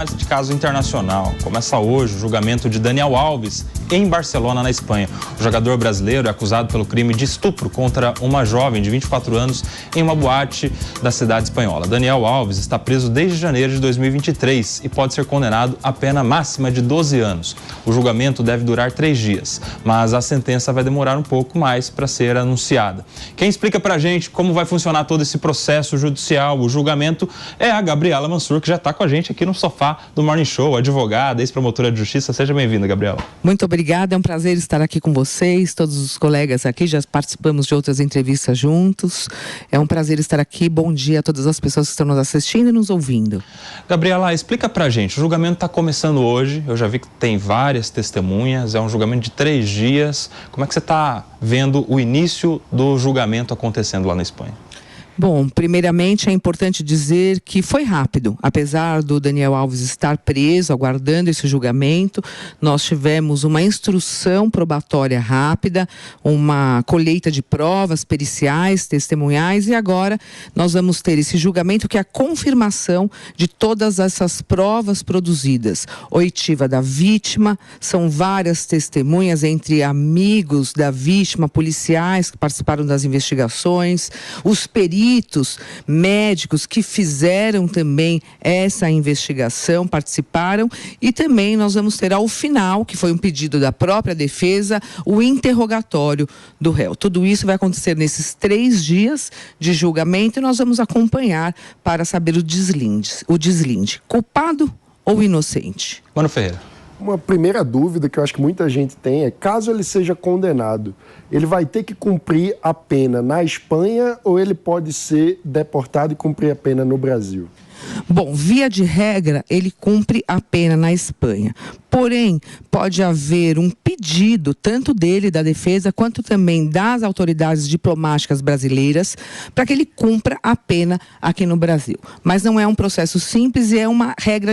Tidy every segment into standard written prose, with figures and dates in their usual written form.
De caso internacional. Começa hoje o julgamento de Daniel Alves em Barcelona, na Espanha. O jogador brasileiro é acusado pelo crime de estupro contra uma jovem de 24 anos em uma boate da cidade espanhola. Daniel Alves está preso desde janeiro de 2023 e pode ser condenado à pena máxima de 12 anos. O julgamento deve durar 3 dias, mas a sentença vai demorar um pouco mais para ser anunciada. Quem explica pra gente como vai funcionar todo esse processo judicial, o julgamento, é a Gabriela Mansur, que já está com a gente aqui no sofá do Morning Show, advogada, ex-promotora de justiça. Seja bem-vinda, Gabriela. Muito obrigada, é um prazer estar aqui com vocês, todos os colegas aqui, já participamos de outras entrevistas juntos. É um prazer estar aqui, bom dia a todas as pessoas que estão nos assistindo e nos ouvindo. Gabriela, explica pra gente, o julgamento está começando hoje, eu já vi que tem várias testemunhas, é um julgamento de 3 dias. Como é que você está vendo o início do julgamento acontecendo lá na Espanha? Bom, primeiramente é importante dizer que foi rápido. Apesar do Daniel Alves estar preso, aguardando esse julgamento, nós tivemos uma instrução probatória rápida, uma colheita de provas periciais, testemunhais, e agora nós vamos ter esse julgamento que é a confirmação de todas essas provas produzidas. Oitiva da vítima, são várias testemunhas entre amigos da vítima, policiais que participaram das investigações, os peritos médicos que fizeram também essa investigação, participaram, e também nós vamos ter ao final, que foi um pedido da própria defesa, o interrogatório do réu. Tudo isso vai acontecer nesses 3 dias de julgamento e nós vamos acompanhar para saber o deslinde, culpado ou inocente. Mano Ferreira. Uma primeira dúvida que eu acho que muita gente tem é, caso ele seja condenado, ele vai ter que cumprir a pena na Espanha ou ele pode ser deportado e cumprir a pena no Brasil? Bom, via de regra, ele cumpre a pena na Espanha. Porém, pode haver um pedido, tanto dele, da defesa, quanto também das autoridades diplomáticas brasileiras, para que ele cumpra a pena aqui no Brasil. Mas não é um processo simples e é uma regra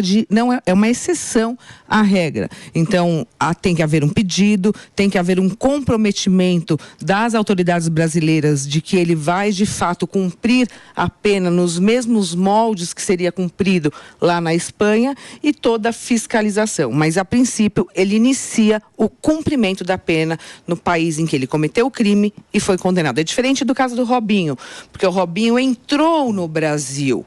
é uma exceção à regra. Então, tem que haver um pedido, tem que haver um comprometimento das autoridades brasileiras de que ele vai, de fato, cumprir a pena nos mesmos moldes que seria cumprido lá na Espanha, e toda a fiscalização. Mas, a princípio, ele inicia o cumprimento da pena no país em que ele cometeu o crime e foi condenado. É diferente do caso do Robinho, porque o Robinho entrou no Brasil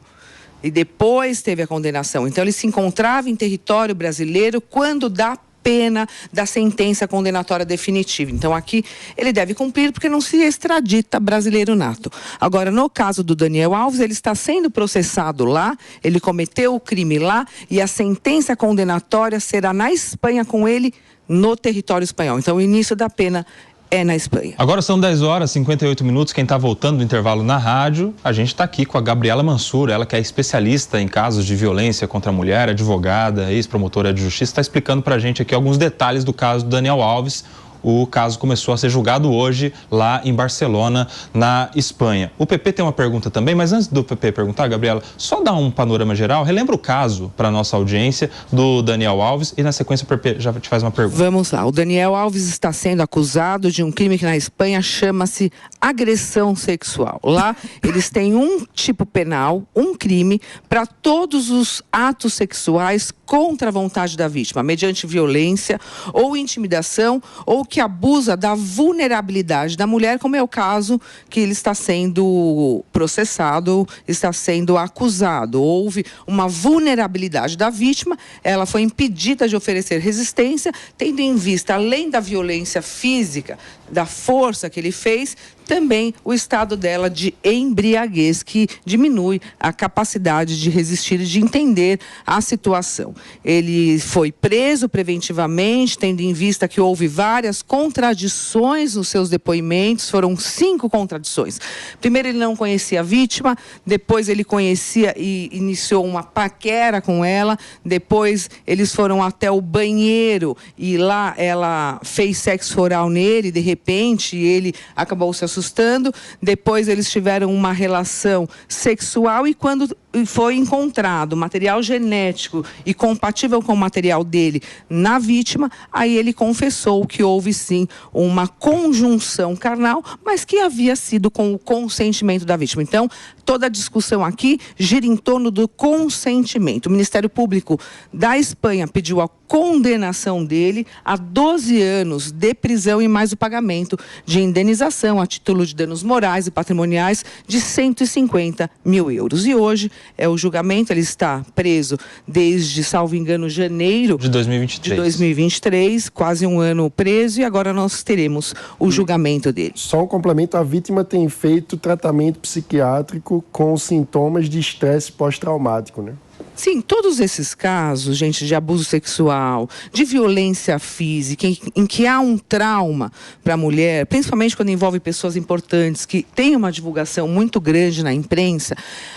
e depois teve a condenação. Então, ele se encontrava em território brasileiro quando da pena da sentença condenatória definitiva. Então, aqui ele deve cumprir porque não se extradita brasileiro nato. Agora, no caso do Daniel Alves, ele está sendo processado lá, ele cometeu o crime lá e a sentença condenatória será na Espanha com ele no território espanhol. Então, o início da pena é na Espanha. Agora são 10 horas e 58 minutos. Quem está voltando do intervalo na rádio, a gente está aqui com a Gabriela Mansur, ela que é especialista em casos de violência contra a mulher, advogada, ex-promotora de justiça, está explicando para a gente aqui alguns detalhes do caso do Daniel Alves. O caso começou a ser julgado hoje lá em Barcelona, na Espanha. O PP tem uma pergunta também, mas antes do PP perguntar, Gabriela, só dá um panorama geral, relembra o caso para a nossa audiência do Daniel Alves e na sequência o PP já te faz uma pergunta. Vamos lá, o Daniel Alves está sendo acusado de um crime que na Espanha chama-se agressão sexual. Lá eles têm um tipo penal, um crime para todos os atos sexuais contra a vontade da vítima, mediante violência ou intimidação ou que abusa da vulnerabilidade da mulher, como é o caso que ele está sendo processado, está sendo acusado. Houve uma vulnerabilidade da vítima, ela foi impedida de oferecer resistência, tendo em vista, além da violência física, da força que ele fez, também o estado dela de embriaguez, que diminui a capacidade de resistir e de entender a situação. Ele foi preso preventivamente, tendo em vista que houve várias contradições nos seus depoimentos, foram 5 contradições. Primeiro, ele não conhecia a vítima, depois ele conhecia e iniciou uma paquera com ela, depois eles foram até o banheiro e lá ela fez sexo oral nele, de repente ele acabou se assustando, depois eles tiveram uma relação sexual e quando foi encontrado material genético e compatível com o material dele na vítima, aí ele confessou que houve sim uma conjunção carnal, mas que havia sido com o consentimento da vítima. Então, toda a discussão aqui gira em torno do consentimento. O Ministério Público da Espanha pediu a condenação dele a 12 anos de prisão e mais o pagamento de indenização a título de danos morais e patrimoniais de 150 mil euros. E hoje é o julgamento, ele está preso desde, salvo engano, janeiro de 2023, quase um ano preso, e agora nós teremos o julgamento dele. Só um complemento, a vítima tem feito tratamento psiquiátrico com sintomas de estresse pós-traumático, né? Sim, todos esses casos, gente, de abuso sexual, de violência física, em que há um trauma para a mulher, principalmente quando envolve pessoas importantes, que tem uma divulgação muito grande na imprensa,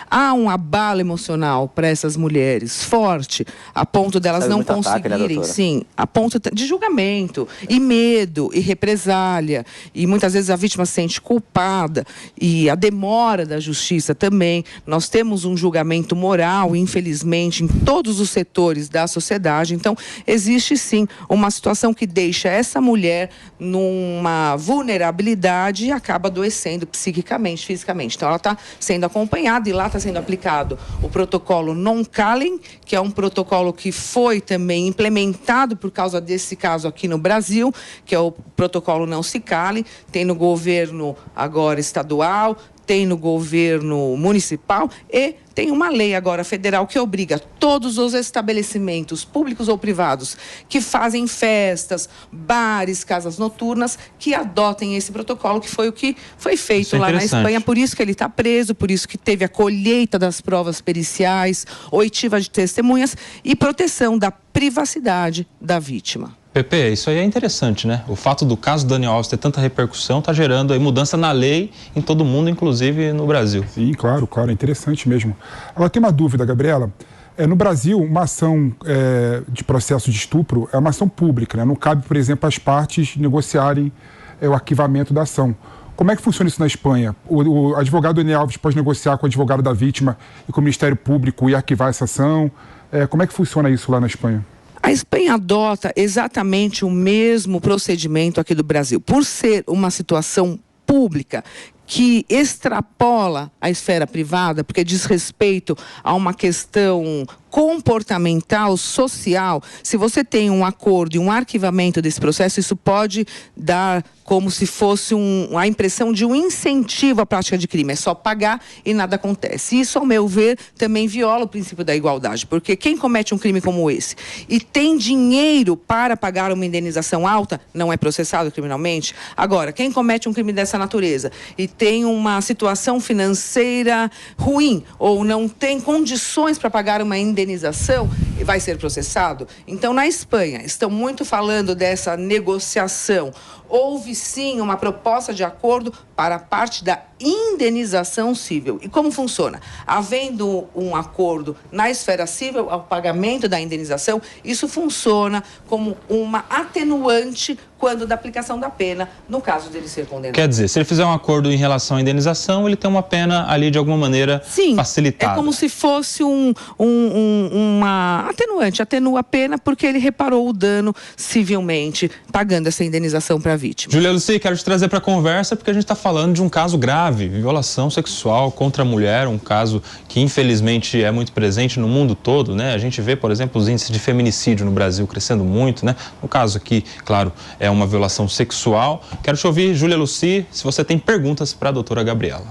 há um abalo emocional para essas mulheres forte, a ponto delas não conseguirem, sim, a ponto de julgamento, e medo, e represália, e muitas vezes a vítima se sente culpada, e a demora da justiça também. Nós temos um julgamento moral, infelizmente, em todos os setores da sociedade. Então, existe sim uma situação que deixa essa mulher numa vulnerabilidade e acaba adoecendo psiquicamente, fisicamente. Então, ela está sendo acompanhada e lá está sendo aplicado o protocolo Non-Calling, que é um protocolo que foi também implementado por causa desse caso aqui no Brasil, que é o protocolo Não Se Cale, tem no governo agora estadual, tem no governo municipal e tem uma lei agora federal que obriga todos os estabelecimentos públicos ou privados que fazem festas, bares, casas noturnas, que adotem esse protocolo, que foi o que foi feito lá na Espanha. Por isso que ele está preso, por isso que teve a colheita das provas periciais, oitiva de testemunhas e proteção da privacidade da vítima. Pepe, isso aí é interessante, né? O fato do caso Daniel Alves ter tanta repercussão está gerando aí mudança na lei em todo o mundo, inclusive no Brasil. Sim, claro, é interessante mesmo. Agora, tem uma dúvida, Gabriela. No Brasil, uma ação de processo de estupro é uma ação pública, né? Não cabe, por exemplo, às partes negociarem o arquivamento da ação. Como é que funciona isso na Espanha? O advogado Daniel Alves pode negociar com o advogado da vítima e com o Ministério Público e arquivar essa ação? Como é que funciona isso lá na Espanha? A Espanha adota exatamente o mesmo procedimento aqui do Brasil. Por ser uma situação pública que extrapola a esfera privada, porque diz respeito a uma questão comportamental, social, se você tem um acordo e um arquivamento desse processo, isso pode dar como se fosse a impressão de um incentivo à prática de crime. É só pagar e nada acontece. Isso, ao meu ver, também viola o princípio da igualdade, porque quem comete um crime como esse e tem dinheiro para pagar uma indenização alta, não é processado criminalmente. Agora, quem comete um crime dessa natureza e tem uma situação financeira ruim ou não tem condições para pagar uma indenização, vai ser processado. Então, na Espanha, estão muito falando dessa negociação. Houve, sim, uma proposta de acordo para a parte da indenização civil. E como funciona? Havendo um acordo na esfera civil, ao pagamento da indenização, isso funciona como uma atenuante quando da aplicação da pena, no caso dele ser condenado. Quer dizer, se ele fizer um acordo em relação à indenização, ele tem uma pena ali de alguma maneira facilitada. É como se fosse uma atenuante, atenua a pena porque ele reparou o dano civilmente, pagando essa indenização para a vítima. Julia Lucy, quero te trazer para a conversa porque a gente está falando de um caso grave, violação sexual contra a mulher, um caso que infelizmente é muito presente no mundo todo, né? A gente vê, por exemplo, os índices de feminicídio no Brasil crescendo muito, né? No caso aqui, claro, é uma violação sexual. Quero te ouvir, Julia Lucy, se você tem perguntas para a doutora Gabriela.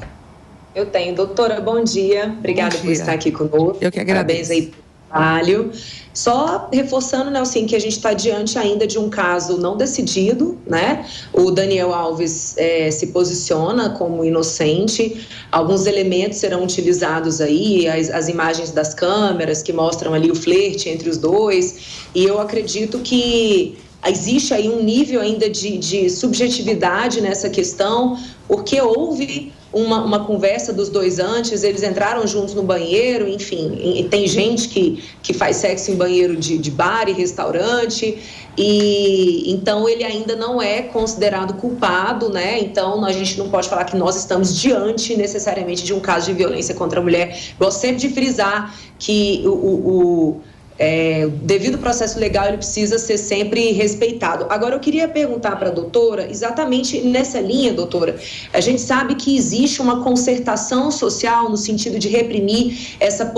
Eu tenho. Doutora, bom dia. Obrigada por estar aqui conosco. Eu que agradeço. Parabéns aí pelo trabalho. Só reforçando, Nelson, que a gente está diante ainda de um caso não decidido, né? O Daniel Alves se posiciona como inocente. Alguns elementos serão utilizados aí, as imagens das câmeras que mostram ali o flerte entre os dois. E eu acredito que existe aí um nível ainda de subjetividade nessa questão, porque houve uma conversa dos dois antes, eles entraram juntos no banheiro, enfim, e tem gente que faz sexo em banheiro de bar e restaurante, e então ele ainda não é considerado culpado, né? Então a gente não pode falar que nós estamos diante necessariamente de um caso de violência contra a mulher. Gosto sempre de frisar que o devido processo legal, ele precisa ser sempre respeitado. Agora, eu queria perguntar para a doutora, exatamente nessa linha, doutora, a gente sabe que existe uma concertação social no sentido de reprimir essas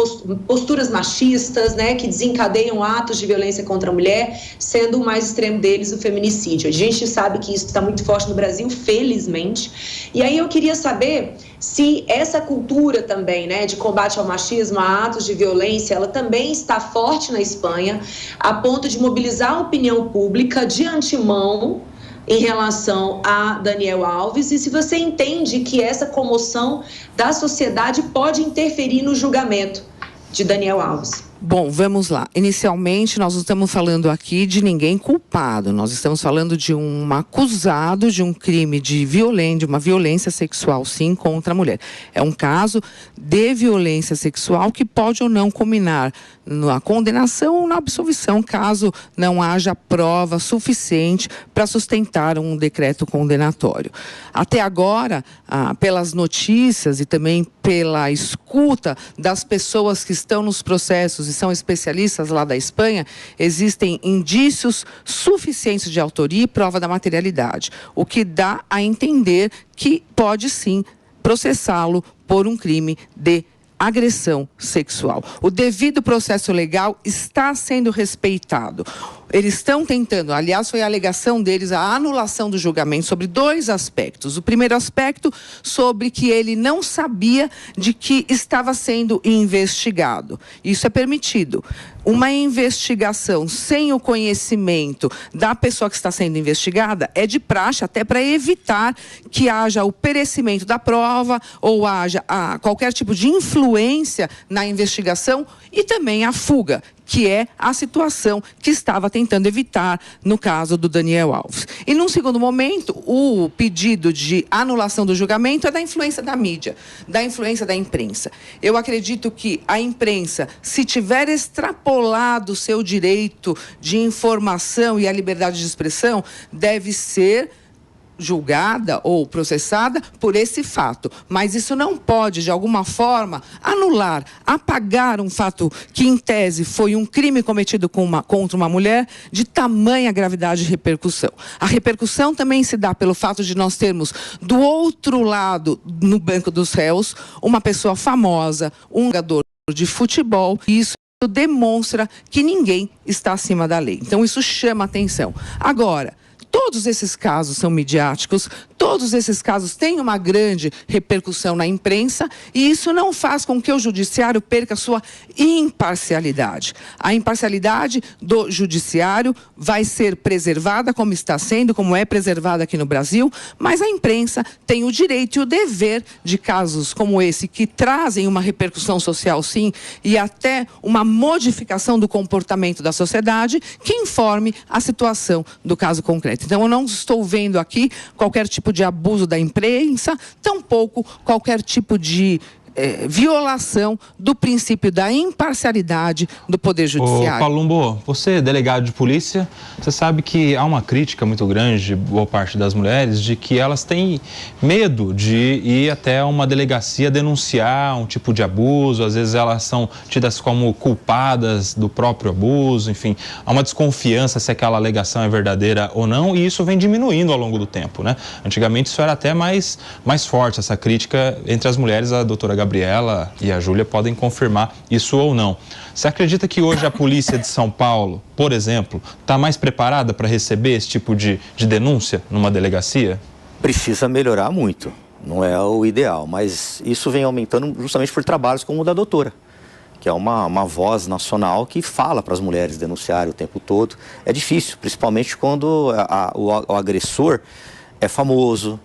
posturas machistas, né, que desencadeiam atos de violência contra a mulher, sendo o mais extremo deles o feminicídio. A gente sabe que isso está muito forte no Brasil, felizmente. E aí eu queria saber se essa cultura também, né, de combate ao machismo, a atos de violência, ela também está forte na Espanha, a ponto de mobilizar a opinião pública de antemão em relação a Daniel Alves, e se você entende que essa comoção da sociedade pode interferir no julgamento de Daniel Alves. Bom, vamos lá. Inicialmente, nós não estamos falando aqui de ninguém culpado. Nós estamos falando de um acusado de um crime de violência, de uma violência sexual, sim, contra a mulher. É um caso de violência sexual que pode ou não culminar na condenação ou na absolvição, caso não haja prova suficiente para sustentar um decreto condenatório. Até agora, pelas notícias e também pela escuta das pessoas que estão nos processos e são especialistas lá da Espanha, existem indícios suficientes de autoria e prova da materialidade, o que dá a entender que pode sim processá-lo por um crime de agressão sexual. O devido processo legal está sendo respeitado. Eles estão tentando, aliás, foi a alegação deles, a anulação do julgamento sobre dois aspectos. O primeiro aspecto, sobre que ele não sabia de que estava sendo investigado. Isso é permitido. Uma investigação sem o conhecimento da pessoa que está sendo investigada é de praxe, até para evitar que haja o perecimento da prova ou haja qualquer tipo de influência na investigação e também a fuga, que é a situação que estava tentando evitar no caso do Daniel Alves. E num segundo momento, o pedido de anulação do julgamento é da influência da mídia, da influência da imprensa. Eu acredito que a imprensa, se tiver extrapolado o seu direito de informação e a liberdade de expressão, deve ser julgada ou processada por esse fato. Mas isso não pode, de alguma forma, anular, apagar um fato que, em tese, foi um crime cometido contra uma mulher de tamanha gravidade e repercussão. A repercussão também se dá pelo fato de nós termos, do outro lado, no banco dos réus, uma pessoa famosa, um jogador de futebol, e isso demonstra que ninguém está acima da lei. Então, isso chama atenção. Agora, todos esses casos são midiáticos, todos esses casos têm uma grande repercussão na imprensa e isso não faz com que o judiciário perca sua imparcialidade. A imparcialidade do judiciário vai ser preservada como está sendo, como é preservada aqui no Brasil, mas a imprensa tem o direito e o dever de casos como esse, que trazem uma repercussão social, sim, e até uma modificação do comportamento da sociedade, que informe a situação do caso concreto. Então, eu não estou vendo aqui qualquer tipo de abuso da imprensa, tampouco qualquer tipo de violação do princípio da imparcialidade do Poder Judiciário. Ô, Palumbo, você é delegado de polícia, você sabe que há uma crítica muito grande de boa parte das mulheres de que elas têm medo de ir até uma delegacia denunciar um tipo de abuso, às vezes elas são tidas como culpadas do próprio abuso, enfim, há uma desconfiança se aquela alegação é verdadeira ou não, e isso vem diminuindo ao longo do tempo, né? Antigamente isso era até mais forte, essa crítica entre as mulheres. A doutora Gabriela e a Júlia podem confirmar isso ou não. Você acredita que hoje a polícia de São Paulo, por exemplo, está mais preparada para receber esse tipo de denúncia numa delegacia? Precisa melhorar muito, não é o ideal, mas isso vem aumentando justamente por trabalhos como o da doutora, que é uma voz nacional que fala para as mulheres denunciarem o tempo todo. É difícil, principalmente quando o agressor é famoso,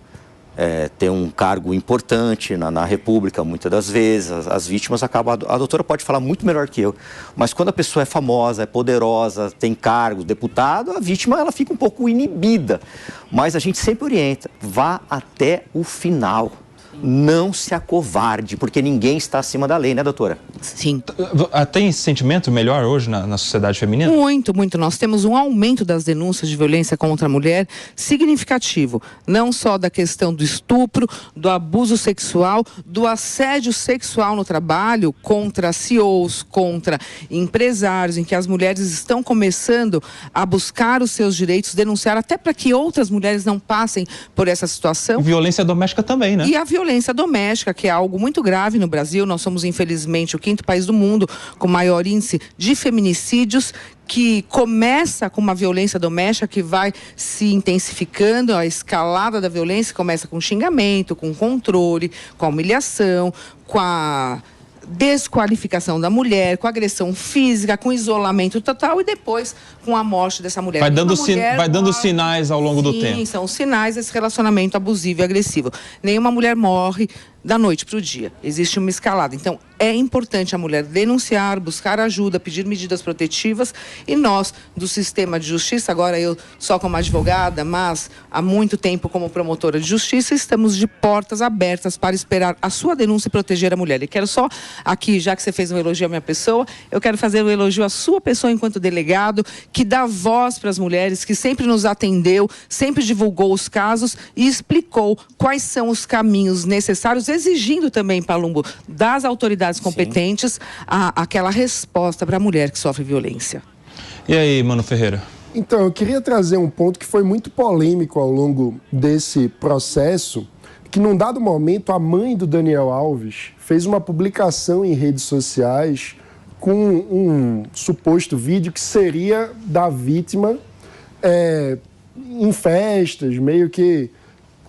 tem um cargo importante na República, muitas das vezes, as vítimas acabam... A doutora pode falar muito melhor que eu, mas quando a pessoa é famosa, é poderosa, tem cargo, deputado, a vítima ela fica um pouco inibida. Mas a gente sempre orienta, vá até o final. não se acovarde, porque ninguém está acima da lei, né, doutora? Sim. Tem esse sentimento melhor hoje na sociedade feminina? Muito, muito. Nós temos um aumento das denúncias de violência contra a mulher significativo. Não só da questão do estupro, do abuso sexual, do assédio sexual no trabalho contra CEOs, contra empresários, em que as mulheres estão começando a buscar os seus direitos, denunciar até para que outras mulheres não passem por essa situação. E violência doméstica também, né? E a violência doméstica, que é algo muito grave no Brasil. Nós somos, infelizmente, o 5º país do mundo com maior índice de feminicídios, que começa com uma violência doméstica que vai se intensificando. A escalada da violência começa com xingamento, com controle, com a humilhação, com a desqualificação da mulher, com agressão física, com isolamento total e depois com a morte dessa mulher. Vai dando sinais ao longo do tempo. Sim, são sinais desse relacionamento abusivo e agressivo. Nenhuma mulher morre da noite para o dia. Existe uma escalada. Então, é importante a mulher denunciar, buscar ajuda, pedir medidas protetivas, e nós, do sistema de justiça, agora eu só como advogada, mas há muito tempo como promotora de justiça, estamos de portas abertas para esperar a sua denúncia e proteger a mulher. E quero só aqui, já que você fez um elogio à minha pessoa, eu quero fazer um elogio à sua pessoa enquanto delegado, que dá voz para as mulheres, que sempre nos atendeu, sempre divulgou os casos e explicou quais são os caminhos necessários, exigindo também, Palumbo, das autoridades competentes aquela resposta para a mulher que sofre violência. E aí, Mano Ferreira? Então, eu queria trazer um ponto que foi muito polêmico ao longo desse processo, que num dado momento a mãe do Daniel Alves fez uma publicação em redes sociais com um suposto vídeo que seria da vítima em festas, meio que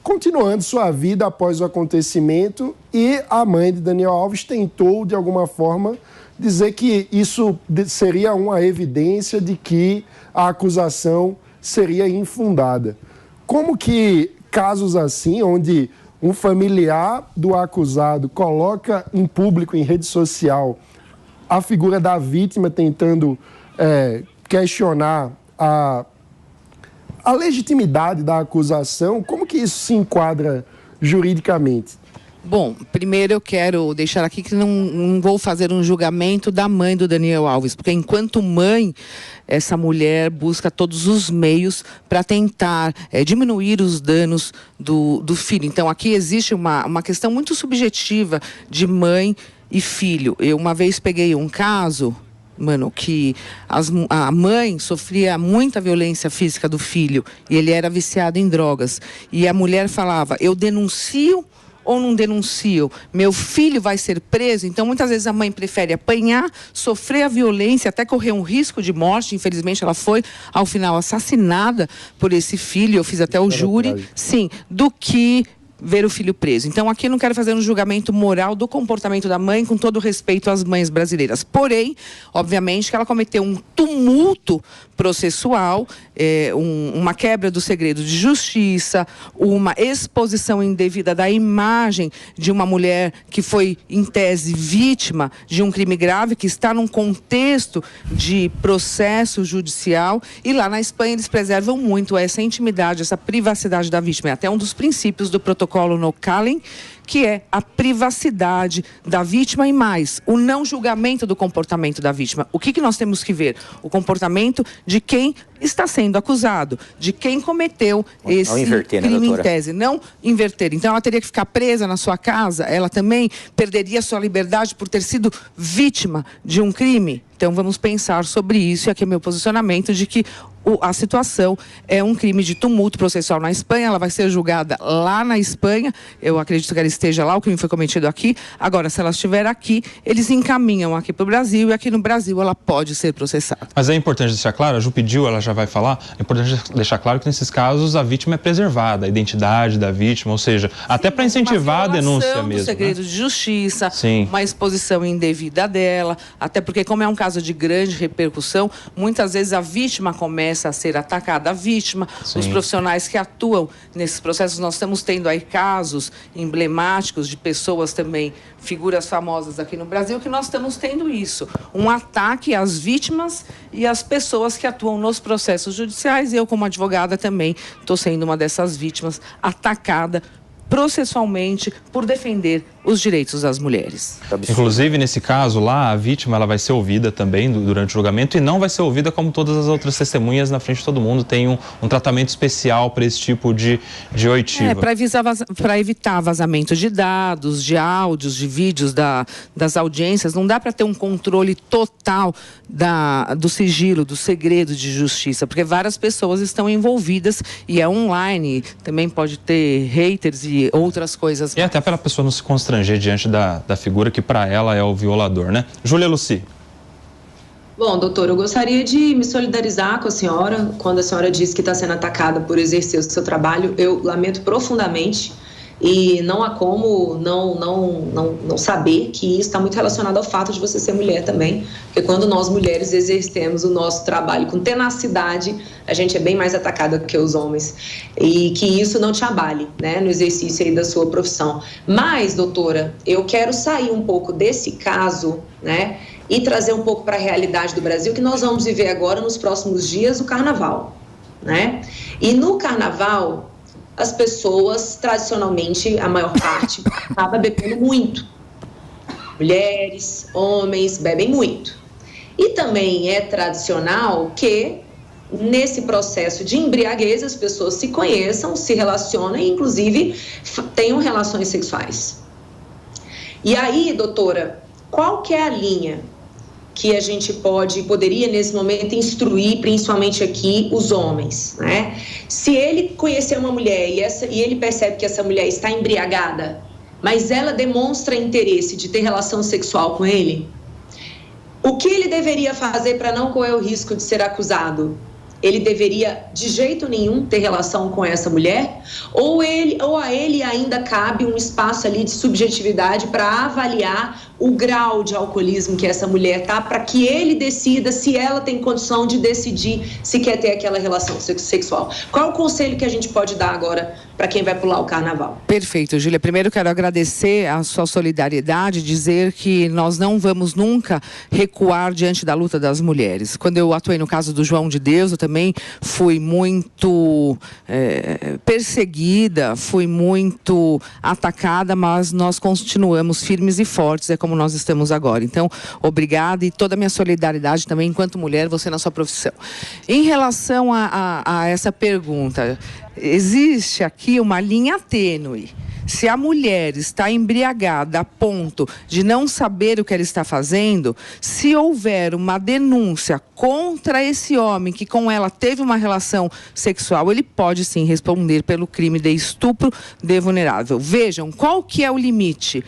continuando sua vida após o acontecimento, e a mãe de Daniel Alves tentou, de alguma forma, dizer que isso seria uma evidência de que a acusação seria infundada. Como que casos assim, onde um familiar do acusado coloca em público, em rede social, a figura da vítima tentando questionar a legitimidade da acusação, como que isso se enquadra juridicamente? Bom, primeiro eu quero deixar aqui que não vou fazer um julgamento da mãe do Daniel Alves, porque enquanto mãe, essa mulher busca todos os meios para tentar diminuir os danos do filho. Então aqui existe uma questão muito subjetiva de mãe e filho. Eu uma vez peguei um caso, Mano, que a mãe sofria muita violência física do filho e ele era viciado em drogas. E a mulher falava, eu denuncio ou não denuncio? Meu filho vai ser preso? Então, muitas vezes a mãe prefere apanhar, sofrer a violência, até correr um risco de morte. Infelizmente, ela foi, ao final, assassinada por esse filho. Eu fiz até o júri. Sim, do que ver o filho preso. Então, aqui eu não quero fazer um julgamento moral do comportamento da mãe, com todo respeito às mães brasileiras. Porém, obviamente que ela cometeu um tumulto processual, uma quebra do segredo de justiça, uma exposição indevida da imagem de uma mulher que foi, em tese, vítima de um crime grave, que está num contexto de processo judicial, e lá na Espanha eles preservam muito essa intimidade, essa privacidade da vítima. É até um dos princípios do protocolo No Calling, que é a privacidade da vítima e mais, o não julgamento do comportamento da vítima. O que nós temos que ver? O comportamento de quem está sendo acusado, de quem cometeu esse crime em tese. Não inverter. Então, ela teria que ficar presa na sua casa, ela também perderia sua liberdade por ter sido vítima de um crime. Então, vamos pensar sobre isso, e aqui é meu posicionamento de que a situação é um crime de tumulto processual na Espanha, ela vai ser julgada lá na Espanha, eu acredito que ela esteja lá, o crime foi cometido aqui. Agora, se ela estiver aqui, eles encaminham aqui para o Brasil, e aqui no Brasil ela pode ser processada. Mas é importante deixar claro, a Ju pediu, ela já vai falar, é importante deixar claro que nesses casos a vítima é preservada, a identidade da vítima, ou seja, até para incentivar a denúncia mesmo. Segredo de justiça, Sim. Uma exposição indevida dela, até porque como é um caso de grande repercussão, muitas vezes a vítima começa a ser atacada, a vítima, Sim. Os profissionais que atuam nesses processos. Nós estamos tendo aí casos emblemáticos de pessoas também, figuras famosas aqui no Brasil, que nós estamos tendo isso, um ataque às vítimas e às pessoas que atuam nos processos judiciais. Eu, como advogada, também estou sendo uma dessas vítimas, atacada processualmente por defender os direitos das mulheres. Inclusive, nesse caso lá, a vítima ela vai ser ouvida também durante o julgamento e não vai ser ouvida como todas as outras testemunhas na frente de todo mundo. Tem um tratamento especial para esse tipo de oitiva. Para evitar vazamento de dados, de áudios, de vídeos das audiências, não dá para ter um controle total do sigilo, do segredo de justiça, porque várias pessoas estão envolvidas e é online, também pode ter haters e outras coisas. E até para a pessoa não se constranger diante da figura que para ela é o violador, né? Júlia Lucy. Bom, doutor, eu gostaria de me solidarizar com a senhora quando a senhora diz que está sendo atacada por exercer o seu trabalho. Eu lamento profundamente e não há como não saber que isso está muito relacionado ao fato de você ser mulher também, porque quando nós mulheres exercemos o nosso trabalho com tenacidade, a gente é bem mais atacada do que os homens, e que isso não te abale, né, no exercício aí da sua profissão. Mas, doutora, eu quero sair um pouco desse caso, né, e trazer um pouco para a realidade do Brasil, que nós vamos viver agora, nos próximos dias, o Carnaval, né? E no Carnaval, as pessoas, tradicionalmente, a maior parte, acaba bebendo muito. Mulheres, homens, bebem muito. E também é tradicional que, nesse processo de embriaguez, as pessoas se conheçam, se relacionam e, inclusive, tenham relações sexuais. E aí, doutora, qual que é a linha que a gente poderia nesse momento instruir, principalmente aqui, os homens, né? Se ele conhecer uma mulher e ele percebe que essa mulher está embriagada, mas ela demonstra interesse de ter relação sexual com ele, o que ele deveria fazer para não correr o risco de ser acusado? Ele deveria, de jeito nenhum, ter relação com essa mulher? Ou a ele ainda cabe um espaço ali de subjetividade para avaliar o grau de alcoolismo que essa mulher está, para que ele decida se ela tem condição de decidir se quer ter aquela relação sexual? Qual é o conselho que a gente pode dar agora para quem vai pular o Carnaval? Perfeito, Júlia. Primeiro quero agradecer a sua solidariedade, dizer que nós não vamos nunca recuar diante da luta das mulheres. Quando eu atuei no caso do João de Deus, eu também fui muito perseguida, fui muito atacada, mas nós continuamos firmes e fortes, é como nós estamos agora. Então, obrigada e toda a minha solidariedade também enquanto mulher, você na sua profissão. Em relação a essa pergunta, existe aqui uma linha tênue. Se a mulher está embriagada a ponto de não saber o que ela está fazendo, se houver uma denúncia contra esse homem que com ela teve uma relação sexual, ele pode sim responder pelo crime de estupro de vulnerável. Vejam, qual que é o limite?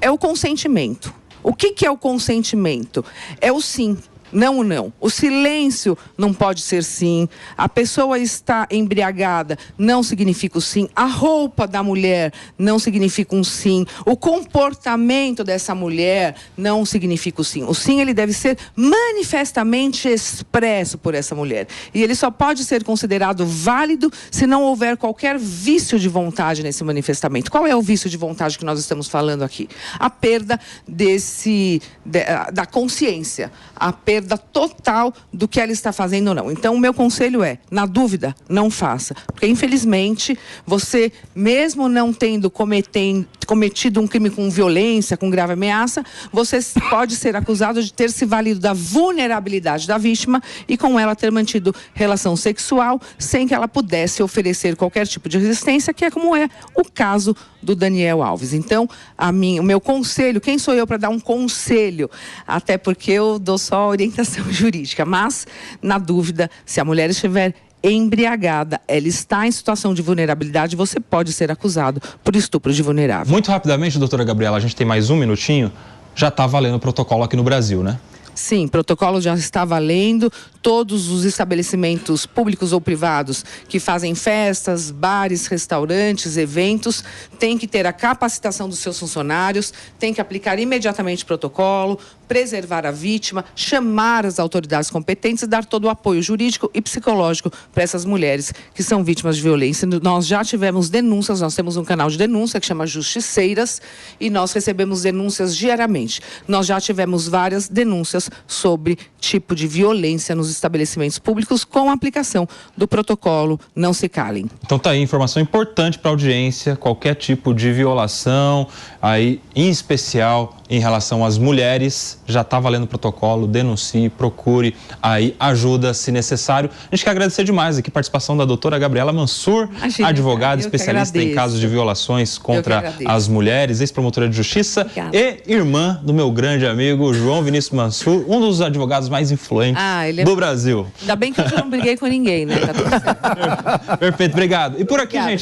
É o consentimento. O que é o consentimento? É o sim. Não ou não. O silêncio não pode ser sim. A pessoa está embriagada não significa o sim. A roupa da mulher não significa um sim. O comportamento dessa mulher não significa o sim. O sim, ele deve ser manifestamente expresso por essa mulher. E ele só pode ser considerado válido se não houver qualquer vício de vontade nesse manifestamento. Qual é o vício de vontade que nós estamos falando aqui? A perda da consciência. A perda total do que ela está fazendo ou não. Então, o meu conselho é, na dúvida, não faça. Porque, infelizmente, você, mesmo não tendo cometido um crime com violência, com grave ameaça, você pode ser acusado de ter se valido da vulnerabilidade da vítima e com ela ter mantido relação sexual sem que ela pudesse oferecer qualquer tipo de resistência, que é como é o caso do Daniel Alves. Então, o meu conselho, quem sou eu para dar um conselho? Até porque eu dou só orientação jurídica, mas, na dúvida, se a mulher estiver embriagada, ela está em situação de vulnerabilidade, você pode ser acusado por estupro de vulnerável. Muito rapidamente, doutora Gabriela, a gente tem mais um minutinho, já está valendo o protocolo aqui no Brasil, né? Sim, protocolo já está valendo. Todos os estabelecimentos públicos ou privados que fazem festas, bares, restaurantes, eventos, têm que ter a capacitação dos seus funcionários, têm que aplicar imediatamente o protocolo, preservar a vítima, chamar as autoridades competentes e dar todo o apoio jurídico e psicológico para essas mulheres que são vítimas de violência. Nós já tivemos denúncias, nós temos um canal de denúncia que chama Justiceiras e nós recebemos denúncias diariamente. Nós já tivemos várias denúncias sobre tipo de violência nos estabelecimentos públicos com a aplicação do protocolo Não Se Calem. Então tá aí, informação importante para a audiência, qualquer tipo de violação, aí em especial em relação às mulheres, já está valendo o protocolo, denuncie, procure aí ajuda se necessário. A gente quer agradecer demais aqui a participação da doutora Gabriela Mansur, advogada, especialista em casos de violações contra as mulheres, ex-promotora de justiça e irmã do meu grande amigo João Vinícius Mansur, um dos advogados mais influentes do Brasil. Ainda bem que eu não briguei com ninguém, né? Tá tudo certo. Perfeito, obrigado. E por aqui, gente...